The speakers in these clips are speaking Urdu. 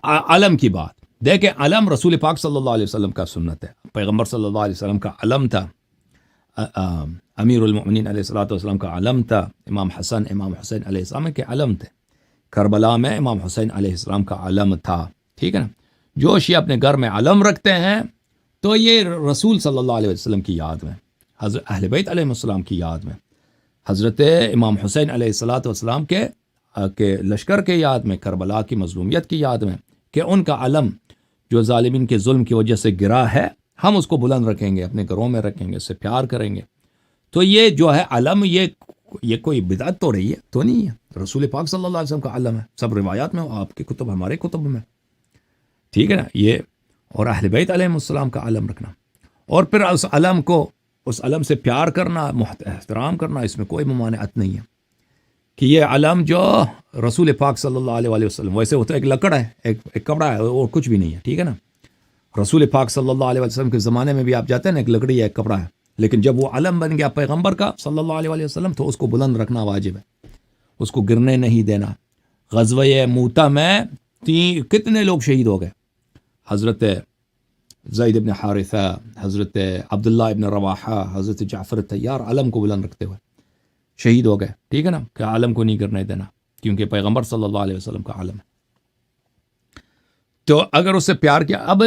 علم کی بات دیکھیں، علم رسول پاک صلی اللہ علیہ وسلم کا سنت ہے. پیغمبر صلی اللہ علیہ وسلم کا علم تھا، امیر المؤمنین علیہ الصلوۃ والسلام کا علم تھا، امام حسن امام حسین علیہ السلام کے علم تھے. کربلا میں امام حسین علیہ السلام کا علم تھا. ٹھیک ہے نا. جو شیعہ اپنے گھر میں علم رکھتے ہیں تو یہ رسول صلی اللہ علیہ وسلم کی یاد میں، حضرت اہل بیت علیہ السلام کی یاد میں، حضرت امام حسین علیہ الصلوۃ والسلام کے لشکر کے یاد میں، کربلا کی مظلومیت کی یاد میں، کہ ان کا علم جو ظالمین کے ظلم کی وجہ سے گرا ہے، ہم اس کو بلند رکھیں گے، اپنے گھروں میں رکھیں گے، اس سے پیار کریں گے. تو یہ جو ہے علم، یہ کوئی بدعت تو رہی ہے تو نہیں ہے، رسول پاک صلی اللہ علیہ وسلم کا علم ہے. سب روایات میں، آپ کی کتب ہمارے کتب میں. ٹھیک ہے نا. یہ اور اہل بیت علیہ السلام کا علم رکھنا، اور پھر اس علم سے پیار کرنا، احترام کرنا، اس میں کوئی ممانعت نہیں ہے. کہ یہ علم جو رسول پاک صلی اللہ علیہ وسلم، ویسے وہ تو ایک لکڑ ہے، ایک کپڑا ہے، اور کچھ بھی نہیں ہے. ٹھیک ہے نا. رسول پاک صلی اللہ علیہ وسلم کے زمانے میں بھی آپ جاتے ہیں نا، ایک لکڑی ہے، ایک کپڑا ہے. لیکن جب وہ علم بن گیا پیغمبر کا صلی اللہ علیہ وسلم، تو اس کو بلند رکھنا واجب ہے، اس کو گرنے نہیں دینا. غزوہ موتا میں کتنے لوگ شہید ہو گئے؟ حضرت زید ابن حارثہ، حضرت عبداللہ ابن رواحہ، حضرت جعفر طیار، علم کو بلند رکھتے ہوئے شہید ہو گئے. ٹھیک ہے نا. کہ عالم کو نہیں کرنے دینا، کیونکہ پیغمبر صلی اللہ علیہ وسلم کا عالم ہے. تو اگر اس سے پیار کیا، اب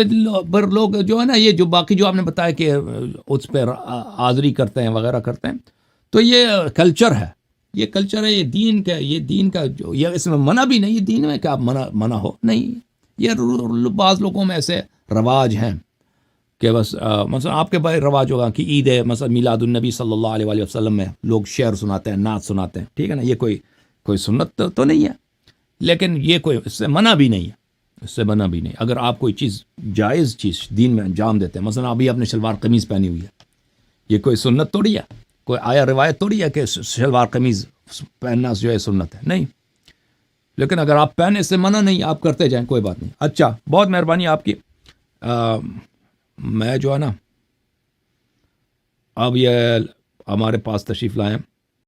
لوگ جو ہے نا، یہ جو باقی جو آپ نے بتایا کہ اس پہ حاضری کرتے ہیں وغیرہ کرتے ہیں، تو یہ کلچر ہے، یہ کلچر ہے، یہ دین کا جو یہ اس میں منع بھی نہیں، دین میں کہ آپ منع ہو نہیں. یہ بعض لوگوں میں ایسے رواج ہیں کہ بس مثلا آپ کے بھائی رواج ہوگا کہ عید ہے، مثلا میلاد النبی صلی اللہ علیہ وسلم میں لوگ شعر سناتے ہیں، نعت سناتے ہیں. ٹھیک ہے نا. یہ کوئی سنت تو نہیں ہے، لیکن یہ کوئی اس سے منع بھی نہیں ہے، اس سے منع بھی نہیں. اگر آپ کوئی چیز جائز چیز دین میں انجام دیتے ہیں، مثلا ابھی آپ نے شلوار قمیض پہنی ہوئی ہے، یہ کوئی سنت توڑی ہے، کوئی آیا روایت توڑی ہے کہ شلوار قمیض پہننا جو ہے سنت ہے؟ نہیں. لیکن اگر آپ پہنے سے منع نہیں، آپ کرتے جائیں، کوئی بات نہیں. اچھا، بہت مہربانی آپ کی. میں جو ہے نا، اب یہ ہمارے پاس تشریف لائیں